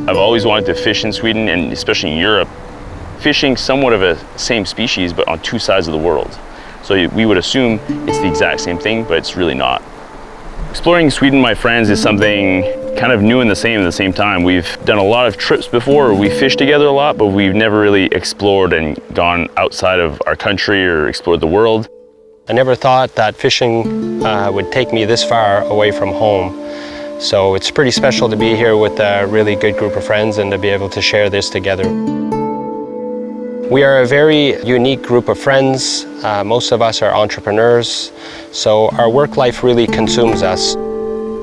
I've always wanted to fish in Sweden, and especially in Europe, fishing somewhat of a same species, but on two sides of the world. So we would assume it's the exact same thing, but it's really not. Exploring Sweden, my friends, is something kind of new and the same time. We've done a lot of trips before, we fished together a lot, but we've never really explored and gone outside of our country or explored the world. I never thought that fishing would take me this far away from home. So it's pretty special to be here with a really good group of friends and to be able to share this together. We are a very unique group of friends. Most of us are entrepreneurs, so our work life really consumes us.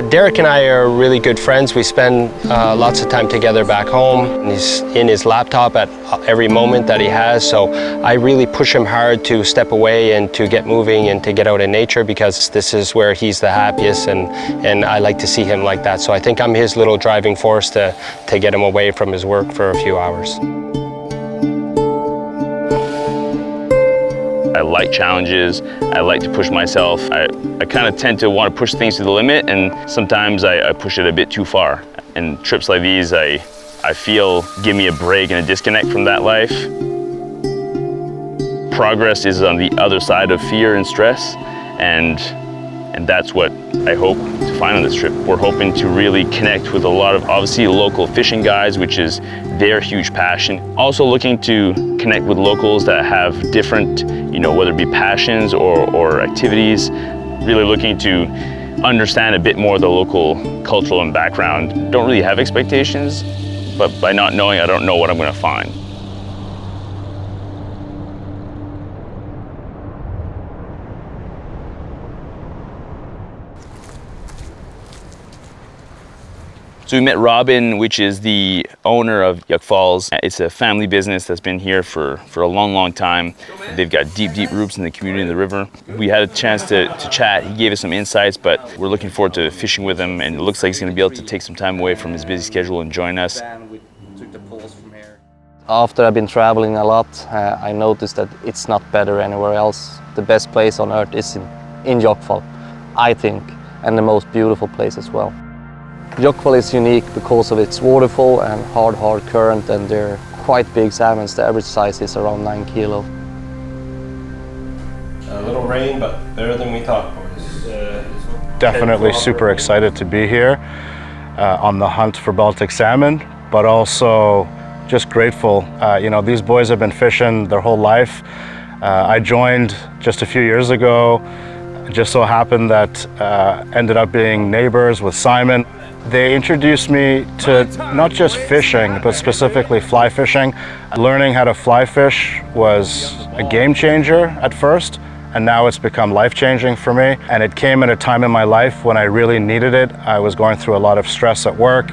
Derek and I are really good friends. We spend lots of time together back home. He's in his laptop at every moment that he has, so I really push him hard to step away and to get moving and to get out in nature, because this is where he's the happiest, and I like to see him like that. So I think I'm his little driving force to get him away from his work for a few hours. I like challenges, I like to push myself. I kind of tend to want to push things to the limit, and sometimes I push it a bit too far. And trips like these, I feel give me a break and a disconnect from that life. Progress is on the other side of fear and stress, and that's what I hope to find on this trip. We're hoping to really connect with a lot of, obviously, local fishing guides, which is their huge passion. Also looking to connect with locals that have different, whether it be passions or activities, really looking to understand a bit more the local cultural and background. Don't really have expectations, but by not knowing, I don't know what I'm going to find. So we met Robin, which is the owner of Yuck Falls. It's a family business that's been here for a long time. They've got deep roots in the community and the river. We had a chance to chat. He gave us some insights, but we're looking forward to fishing with him, and it looks like he's going to be able to take some time away from his busy schedule and join us. After I've been traveling a lot, I noticed that it's not better anywhere else. The best place on earth is in Yuck Falls, I think, and the most beautiful place as well. Yuck Falls is unique because of its waterfall and hard current, and they're quite big salmons. The average size is around 9 kilos. A little rain, but better than we thought. Definitely super excited to be here on the hunt for Baltic salmon, but also just grateful. These boys have been fishing their whole life. I joined just a few years ago. It just so happened that ended up being neighbors with Simon. They introduced me to not just fishing, but specifically fly fishing. Learning how to fly fish was a game changer at first, and now it's become life-changing for me. And it came at a time in my life when I really needed it. I was going through a lot of stress at work.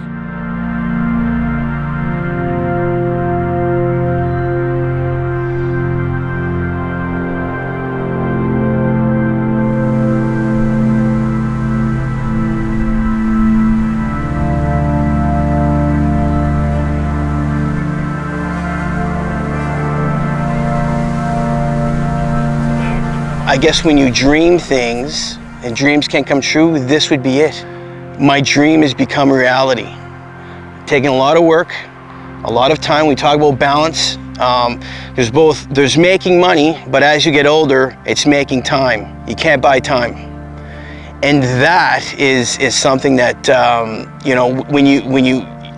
I guess when you dream things and dreams can come true, this would be it. My dream has become reality. Taking a lot of work, a lot of time. We talk about balance. There's making money, but as you get older, it's making time. You can't buy time. And that is something that,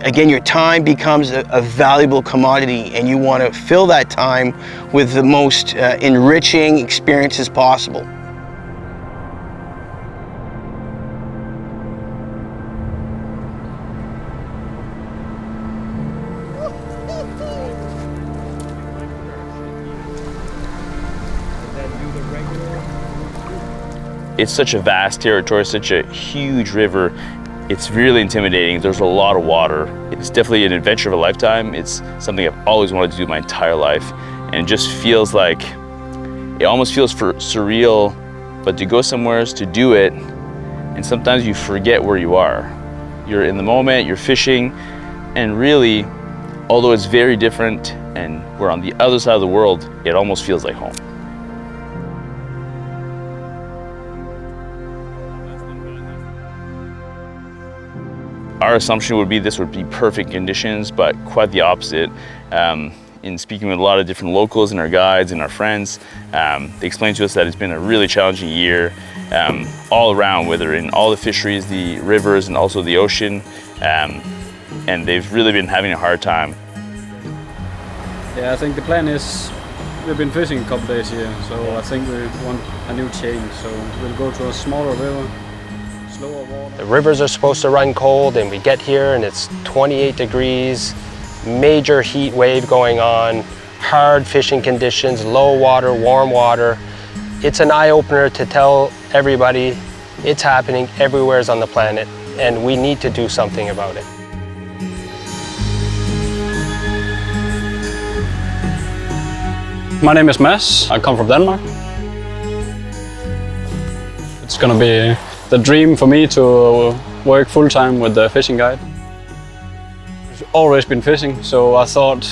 again, your time becomes a valuable commodity, and you want to fill that time with the most enriching experiences possible. It's such a vast territory, such a huge river. It's really intimidating. There's a lot of water. It's definitely an adventure of a lifetime. It's something I've always wanted to do my entire life. And it just feels like, it almost feels surreal, but to go somewhere is to do it. And sometimes you forget where you are. You're in the moment, you're fishing, and really, although it's very different and we're on the other side of the world, it almost feels like home. Our assumption would be this would be perfect conditions, but quite the opposite. In speaking with a lot of different locals and our guides and our friends, they explained to us that it's been a really challenging year all around, whether in all the fisheries, the rivers, and also the ocean. And they've really been having a hard time. Yeah, I think the plan is, we've been fishing a couple days here, so I think we want a new change. So we'll go to a smaller river, slower water. The rivers are supposed to run cold, and we get here and it's 28 degrees, major heat wave going on, hard fishing conditions, low water, warm water. It's an eye-opener to tell everybody it's happening everywhere on the planet, and we need to do something about it. My name is Mads. I come from Denmark. It's gonna be the dream for me to work full-time with the fishing guide. I've always been fishing, so I thought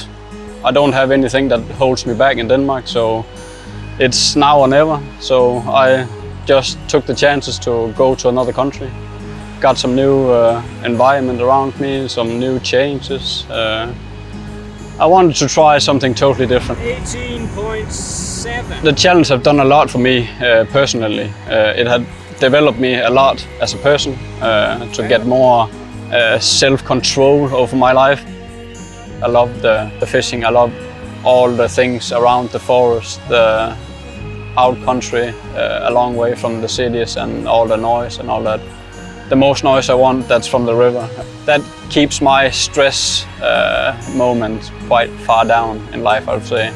I don't have anything that holds me back in Denmark, so it's now or never. So I just took the chances to go to another country. Got some new environment around me, some new changes. I wanted to try something totally different. 18.7. The challenge have done a lot for me personally. It had developed me a lot as a person to get more self-control over my life. I love the fishing. I love all the things around the forest, the out country, a long way from the cities and all the noise and all that. The most noise I want, that's from the river. That keeps my stress moment quite far down in life, I would say.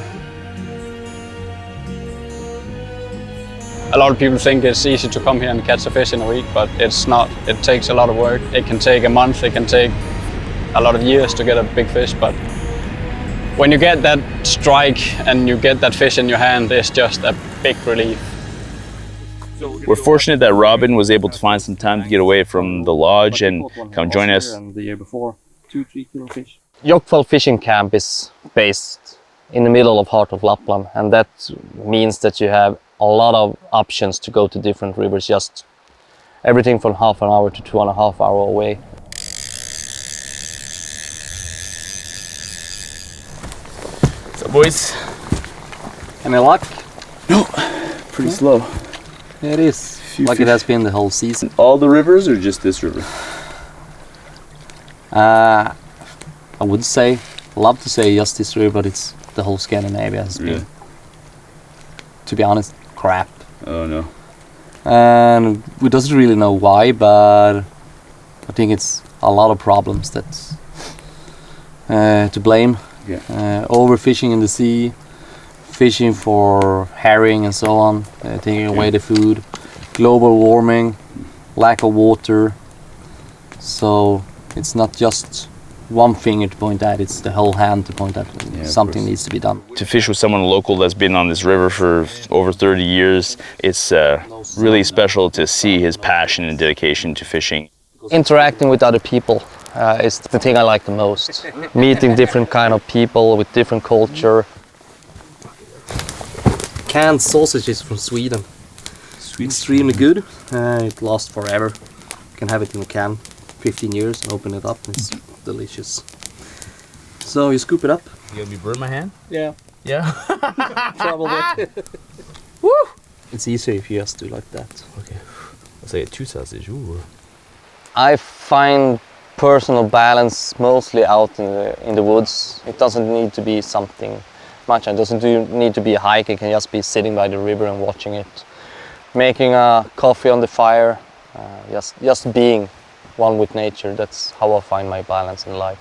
A lot of people think it's easy to come here and catch a fish in a week, but it's not. It takes a lot of work. It can take a month, it can take a lot of years to get a big fish, but when you get that strike and you get that fish in your hand, it's just a big relief. We're fortunate that Robin was able to find some time to get away from the lodge and come join us. The year before, 2-3 kilo fish. Jokkfall fishing camp is based in the middle of heart of Lapland, and that means that you have a lot of options to go to different rivers, just everything from half an hour to 2.5 hours away. So boys, Any luck? no, pretty slow. It is, like it has been the whole season. All the rivers or just this river? I would say, love to say just this river, but it's the whole Scandinavia has been, to be honest, crap. Oh no. And we doesn't really know why, but I think it's a lot of problems that's to blame. Yeah. Overfishing in the sea, fishing for herring and so on, taking away the food, global warming, lack of water. So it's not just one finger to point at, it's the whole hand to point at. Something needs to be done. To fish with someone local that's been on this river for over 30 years, it's really special to see his passion and dedication to fishing. Interacting with other people is the thing I like the most. Meeting different kind of people with different culture. Canned sausages from Sweden. Extremely good. It lasts forever. You can have it in a can, 15 years, and open it up. It's delicious. So you scoop it up. You gonna be burn my hand? Yeah. Yeah. Probably. Woo! It's easier if you just do like that. Okay. I'll say 2 sausage. Ooh. I find personal balance mostly out in the woods. It doesn't need to be something much. It doesn't need to be a hike. It can just be sitting by the river and watching it. Making a coffee on the fire. Just being one with nature. That's how I find my balance in life.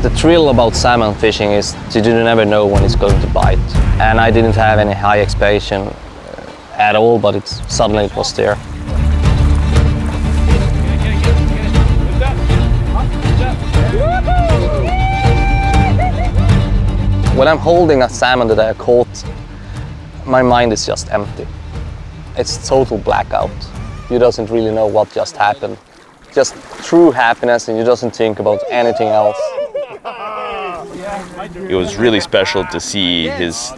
The thrill about salmon fishing is you never know when it's going to bite. And I didn't have any high expectation at all, but suddenly it was there. When I'm holding a salmon that I caught, my mind is just empty. It's total blackout. You doesn't really know what just happened. Just true happiness, and you doesn't think about anything else. It was really special to see his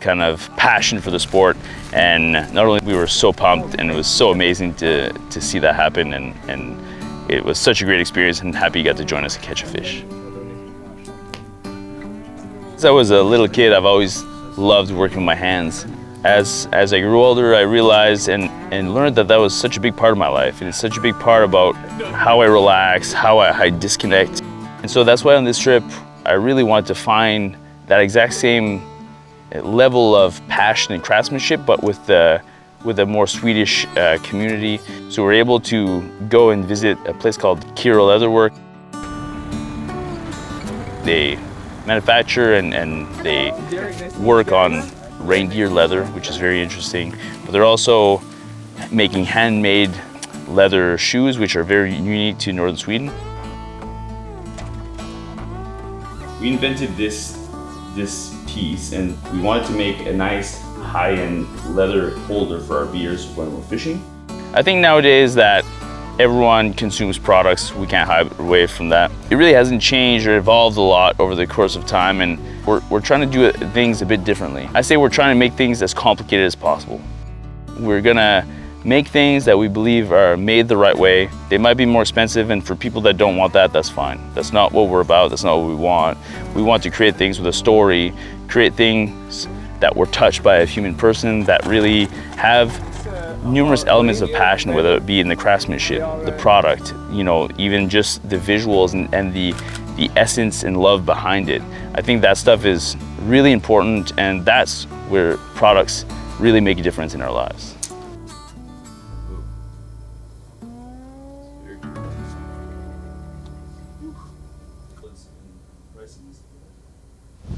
kind of passion for the sport. And not only we were so pumped, and it was so amazing to see that happen, and it was such a great experience, and happy you got to join us and catch a fish. Since I was a little kid, I've always loved working with my hands. As I grew older, I realized and learned that was such a big part of my life, and it's such a big part about how I relax, how I disconnect. And so that's why on this trip, I really wanted to find that exact same level of passion and craftsmanship, but with a more Swedish community. So we're able to go and visit a place called Kira Leatherwork. They manufacture and they work on reindeer leather, which is very interesting. But they're also making handmade leather shoes, which are very unique to northern Sweden. We invented this piece, and we wanted to make a nice high-end leather holder for our beers when we're fishing. I think nowadays that everyone consumes products. We can't hide away from that. It really hasn't changed or evolved a lot over the course of time, and we're trying to do things a bit differently. I say we're trying to make things as complicated as possible. We're gonna make things that we believe are made the right way. They might be more expensive, and for people that don't want that, that's fine. That's not what we're about, that's not what we want. We want to create things with a story, create things that were touched by a human person, that really have numerous elements of passion, whether it be in the craftsmanship, the product, even just the visuals and the essence and love behind it. I think that stuff is really important, and that's where products really make a difference in our lives.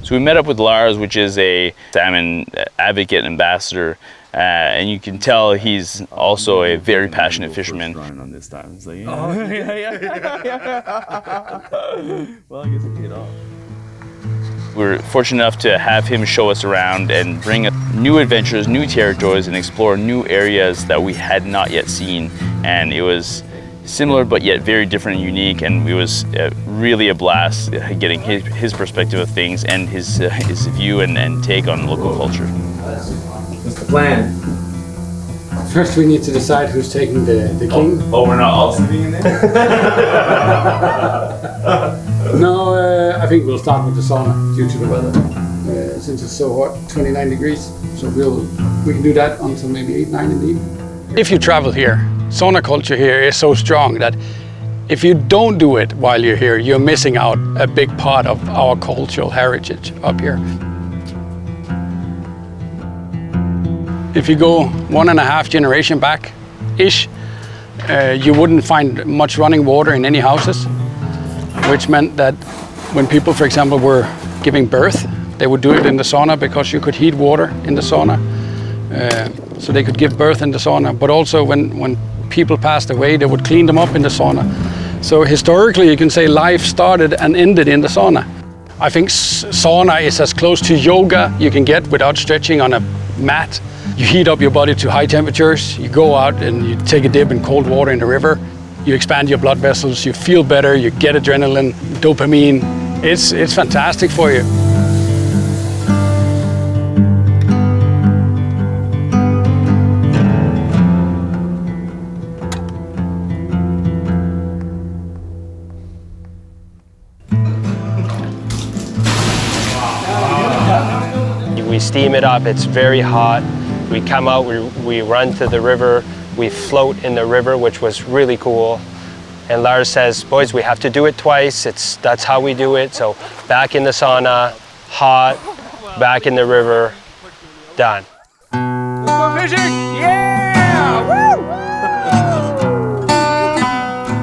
So we met up with Lars, which is a salmon advocate and ambassador, and you can tell he's also a very passionate fisherman. On this time, it's like, Well, I guess it paid off. We're fortunate enough to have him show us around and bring us new adventures, new territories, and explore new areas that we had not yet seen. And it was similar but yet very different and unique, and it was really a blast getting his perspective of things and his view and take on local culture. What's the plan? First we need to decide who's taking the king. Oh, we're not all sitting in there? No, I think we'll start with the sauna due to the weather. Since it's so hot, 29 degrees, so we can do that until maybe 8, 9 in the evening. If you travel here, sauna culture here is so strong that if you don't do it while you're here, you're missing out a big part of our cultural heritage up here. If you go 1.5 generations back-ish, you wouldn't find much running water in any houses, which meant that when people, for example, were giving birth, they would do it in the sauna because you could heat water in the sauna. So they could give birth in the sauna, but also when people passed away, they would clean them up in the sauna. So historically, you can say life started and ended in the sauna. I think sauna is as close to yoga you can get without stretching on a mat. You heat up your body to high temperatures, you go out and you take a dip in cold water in the river, you expand your blood vessels, you feel better, you get adrenaline, dopamine. It's fantastic for you. We steam it up, it's very hot. We come out, we run to the river, we float in the river, which was really cool. And Lars says, boys, we have to do it twice. That's how we do it. So back in the sauna, hot, back in the river, done. Let's go fishing! Yeah! Woo!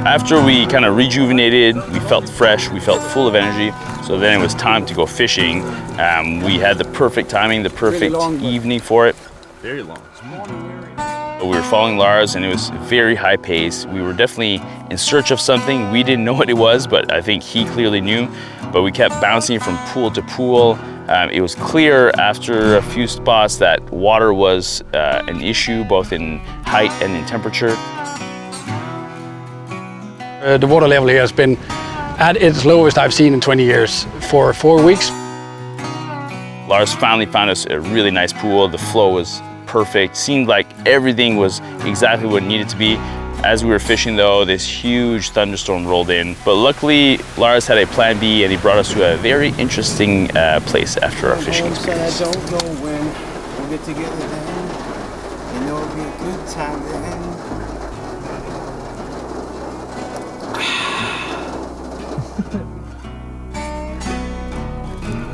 After we kind of rejuvenated, we felt fresh, we felt full of energy. So then it was time to go fishing. We had the perfect timing, the perfect evening for it. Very long. We were following Lars, and it was very high pace. We were definitely in search of something. We didn't know what it was, but I think he clearly knew. But we kept bouncing from pool to pool. It was clear after a few spots that water was an issue, both in height and in temperature. The water level here has been at its lowest I've seen in 20 years for 4 weeks. Lars finally found us a really nice pool. The flow was perfect. Seemed like everything was exactly what it needed to be. As we were fishing though, this huge thunderstorm rolled in. But luckily, Lars had a plan B and he brought us to a very interesting place after our fishing experience. I don't know when we'll get together then. You know it'll be a good time then.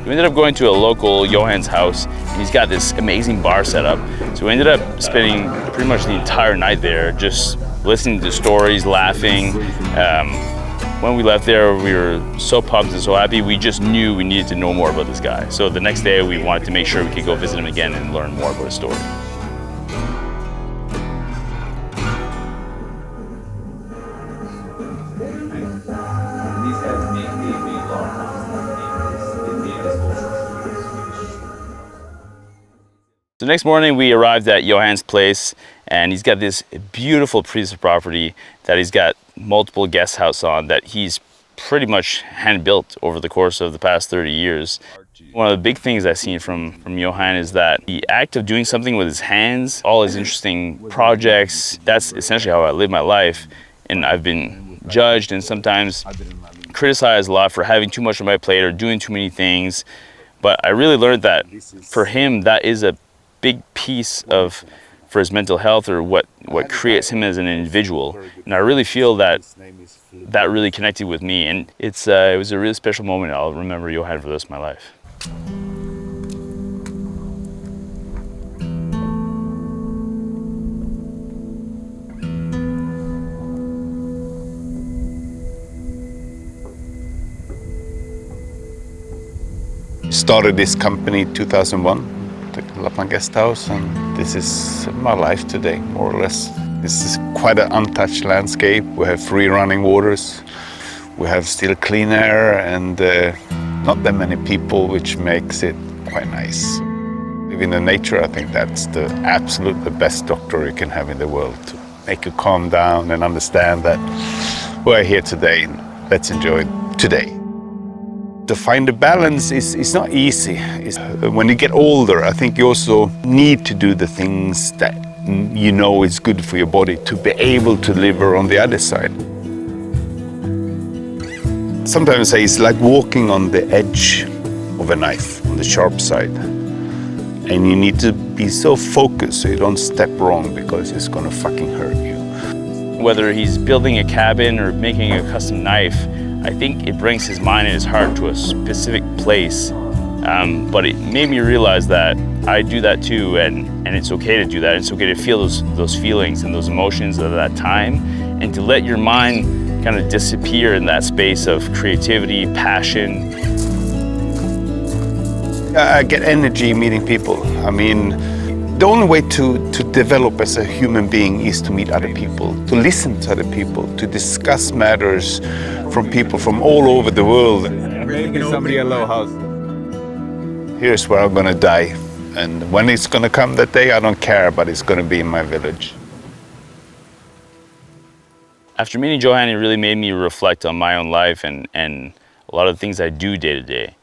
We ended up going to a local Johan's house, and he's got this amazing bar set up. So we ended up spending pretty much the entire night there, just listening to stories, laughing. When we left there, we were so pumped and so happy. We just knew we needed to know more about this guy. So the next day, we wanted to make sure we could go visit him again and learn more about his story. So next morning we arrived at Johan's place, and he's got this beautiful piece of property that he's got multiple guest houses on that he's pretty much hand built over the course of the past 30 years. One of the big things I've seen from Johan is that the act of doing something with his hands, all his interesting projects, that's essentially how I live my life. And I've been judged and sometimes criticized a lot for having too much on my plate or doing too many things. But I really learned that for him, that is a big piece of for his mental health, or what creates him as an individual. And I really feel that that really connected with me, and it was a really special moment. I'll remember Johan for the rest of my life. Started this company in 2001. The Lapland Guest House, and this is my life today, more or less. This is quite an untouched landscape. We have free running waters, we have still clean air, and not that many people, which makes it quite nice. Living in nature, I think that's the absolute best doctor you can have in the world, to make you calm down and understand that we're here today and let's enjoy it today. To find a balance is not easy. When you get older, I think you also need to do the things that you know is good for your body to be able to live on the other side. Sometimes I say it's like walking on the edge of a knife, on the sharp side. And you need to be so focused so you don't step wrong, because it's gonna fucking hurt you. Whether he's building a cabin or making a custom knife, I think it brings his mind and his heart to a specific place, but it made me realize that I do that too, and it's okay to do that. It's okay to feel those feelings and those emotions at that time, and to let your mind kind of disappear in that space of creativity, passion. I get energy meeting people. I mean, the only way to develop as a human being is to meet other people, to listen to other people, to discuss matters from people from all over the world. Somebody a low house. Here's where I'm gonna die. And when it's gonna come that day, I don't care, but it's gonna be in my village. After meeting Johan, it really made me reflect on my own life and a lot of the things I do day to day.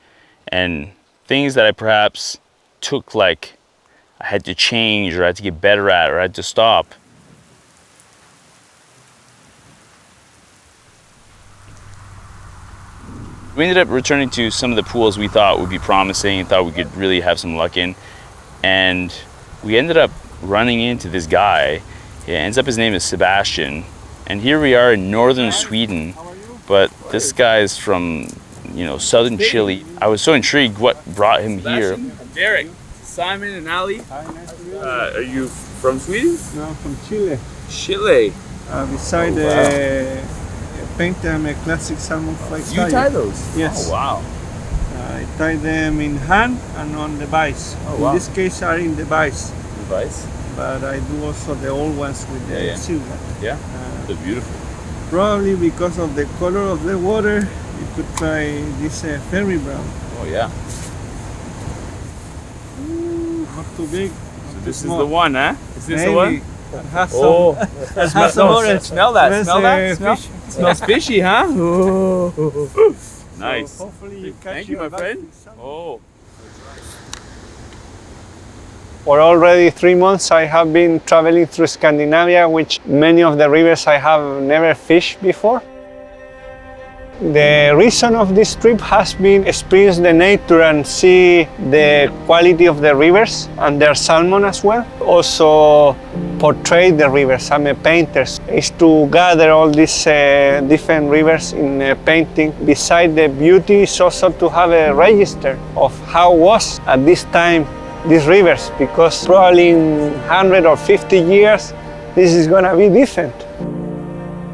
And things that I perhaps took like I had to change, or I had to get better at, or I had to stop. We ended up returning to some of the pools we thought would be promising and thought we could really have some luck in. And we ended up running into this guy. His name is Sebastian. And here we are in northern Sweden, but this guy is from, southern Chile. I was so intrigued what brought him here. Derek, Simon and Ali. Hi, nice to meet you. Are you from Sweden? No, I'm from Chile. Chile. Beside the painter, I'm a classic salmon fly tire. You tie those? Yes. Oh, wow. I tie them in hand and on the vise. Oh, wow. In this case, are in the vise. The vise? But I do also the old ones with the silver. Yeah, they're beautiful. Probably because of the color of the water, you could try this fairy brown. Oh, yeah. Not too big. So this is the one, huh? Is this Maybe. the one? It has some, it has some orange. Smell that, smell that. Fish. Smells fishy, huh? Oh. Nice. So hopefully you catch Thank you, my your friend. bass. Oh. For already 3 months I have been traveling through Scandinavia, which many of the rivers I have never fished before. The reason of this trip has been experience the nature and see the quality of the rivers and their salmon as well. Also portray the rivers. I'm a painter. It's to gather all these different rivers in a painting. Beside the beauty is also to have a register of how was at this time these rivers, because probably in 100 or 50 years this is going to be different.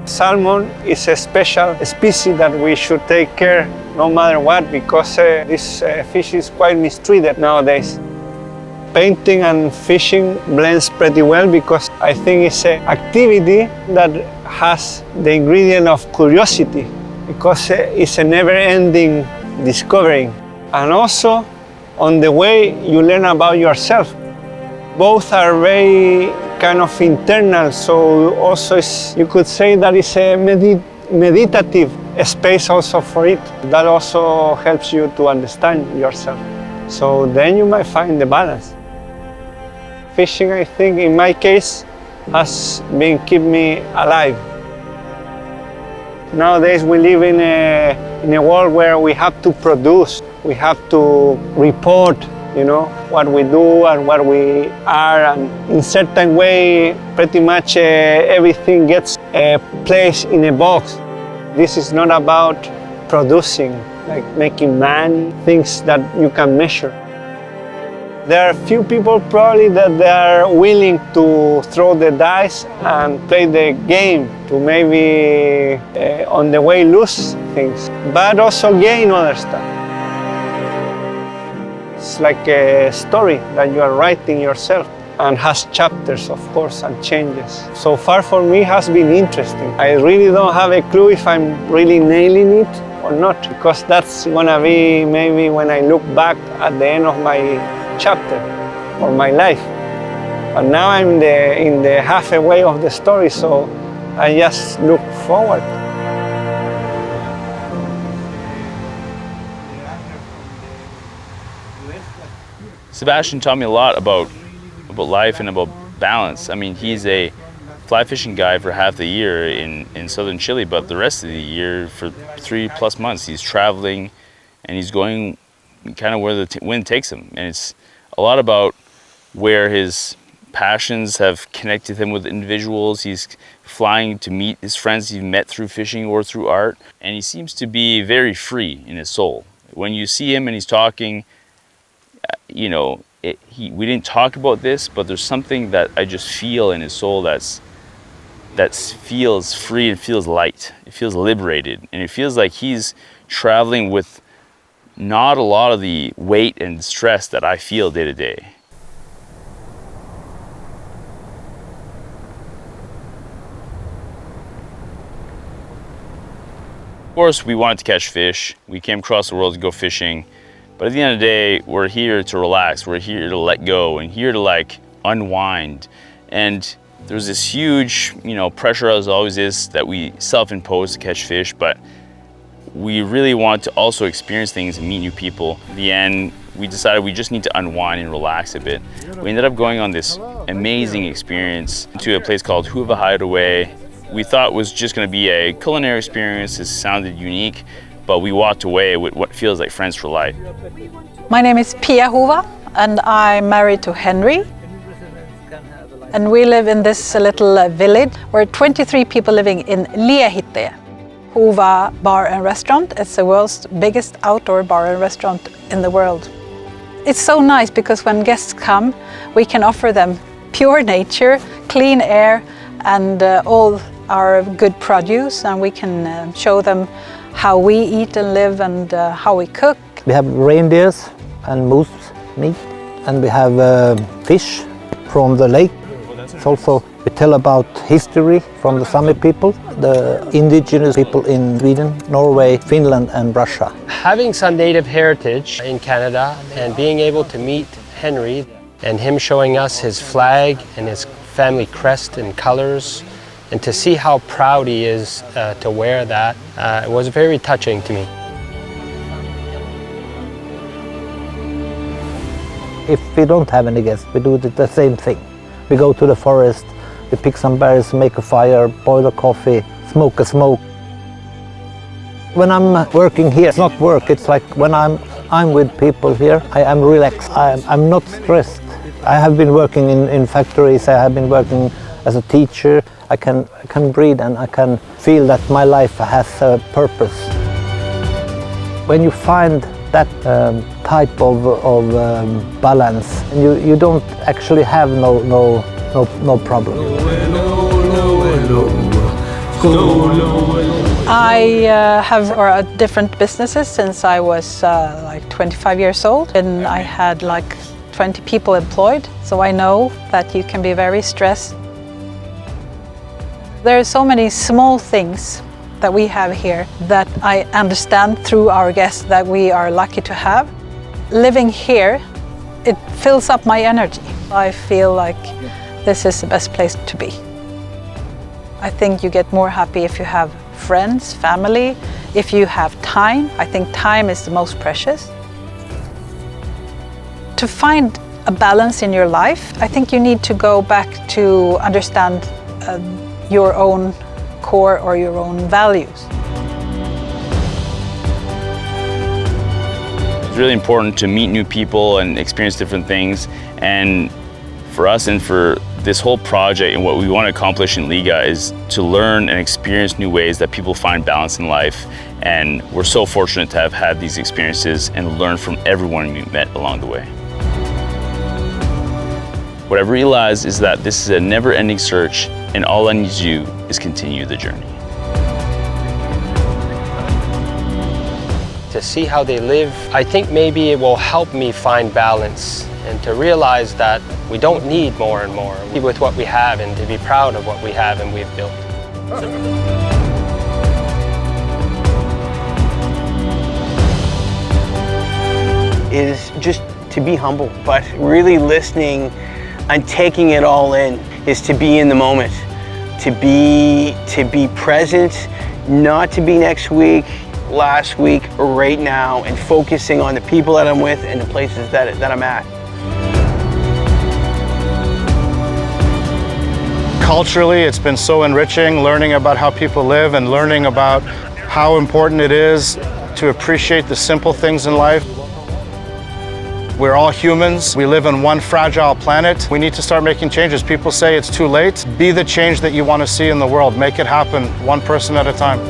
Salmon is a special species that we should take care no matter what, because this fish is quite mistreated nowadays. Painting and fishing blends pretty well because I think it's an activity that has the ingredient of curiosity, because it's a never-ending discovering. And also on the way you learn about yourself. Both are very kind of internal, so also you could say that it's a meditative space also for it. That also helps you to understand yourself. So then you might find the balance. Fishing, I think, in my case, has been keep me alive. Nowadays we live in a world where we have to produce, we have to report, you know, what we do and what we are, and in certain way pretty much everything gets placed in a box. This is not about producing, like making man, things that you can measure. There are few people probably that they are willing to throw the dice and play the game to maybe on the way lose things, but also gain other stuff. It's like a story that you are writing yourself and has chapters, of course, and changes. So far for me has been interesting. I really don't have a clue if I'm really nailing it or not, because that's gonna be maybe when I look back at the end of my chapter or my life. But now I'm in the halfway of the story, so I just look forward. Sebastian taught me a lot about life and about balance. I mean, he's a fly fishing guy for half the year in southern Chile, but the rest of the year, for 3+ months, he's traveling and he's going kind of where the wind takes him. And it's a lot about where his passions have connected him with individuals. He's flying to meet his friends he's met through fishing or through art. And he seems to be very free in his soul. When you see him and he's talking, you know, we didn't talk about this, but there's something that I just feel in his soul that feels free and feels light. It feels liberated, and it feels like he's traveling with not a lot of the weight and stress that I feel day to day. Of course, we wanted to catch fish. We came across the world to go fishing. But at the end of the day, we're here to relax. We're here to let go and here to like unwind. And there's this huge, you know, pressure as always is that we self-impose to catch fish, but we really want to also experience things and meet new people. In the end, we decided we just need to unwind and relax a bit. We ended up going on this amazing experience to a place called Huva Hideaway. We thought it was just gonna be a culinary experience. It sounded unique, but we walked away with what feels like friends for life. My name is Pia Huva and I'm married to Henry. And we live in this little village. We're 23 people living in LIGA, Huva Bar and Restaurant. It's the world's biggest outdoor bar and restaurant in the world. It's so nice because when guests come, we can offer them pure nature, clean air, and all our good produce, and we can show them how we eat and live and how we cook. We have reindeers and moose meat, and we have fish from the lake. Also, we tell about history from the Sami people, the indigenous people in Sweden, Norway, Finland and Russia. Having some native heritage in Canada and being able to meet Henry and him showing us his flag and his family crest and colors, and to see how proud he is to wear that, it was very touching to me. If we don't have any guests, we do the same thing. We go to the forest, we pick some berries, make a fire, boil a coffee, smoke a smoke. When I'm working here, it's not work, it's like when I'm with people here, I am relaxed, I'm not stressed. I have been working in factories, I have been working as a teacher. I can breathe and I can feel that my life has a purpose. When you find that type of balance, you don't actually have no problem. I have different businesses since I was like 25 years old, and I had like 20 people employed, so I know that you can be very stressed. There are so many small things that we have here that I understand through our guests that we are lucky to have. Living here, it fills up my energy. I feel like this is the best place to be. I think you get more happy if you have friends, family, if you have time. I think time is the most precious. To find a balance in your life, I think you need to go back to understand your own core or your own values. It's really important to meet new people and experience different things. And for us and for this whole project and what we want to accomplish in LIGA is to learn and experience new ways that people find balance in life. And we're so fortunate to have had these experiences and learn from everyone we met along the way. What I've realized is that this is a never-ending search, and all I need to do is continue the journey. To see how they live, I think maybe it will help me find balance and to realize that we don't need more and more. Be with what we have and to be proud of what we have and we've built. Is just to be humble, but really listening and taking it all in, is to be in the moment, to be present, not to be next week, last week, or right now, and focusing on the people that I'm with and the places that I'm at. Culturally, it's been so enriching, learning about how people live and learning about how important it is to appreciate the simple things in life. We're all humans. We live on one fragile planet. We need to start making changes. People say it's too late. Be the change that you want to see in the world. Make it happen, one person at a time.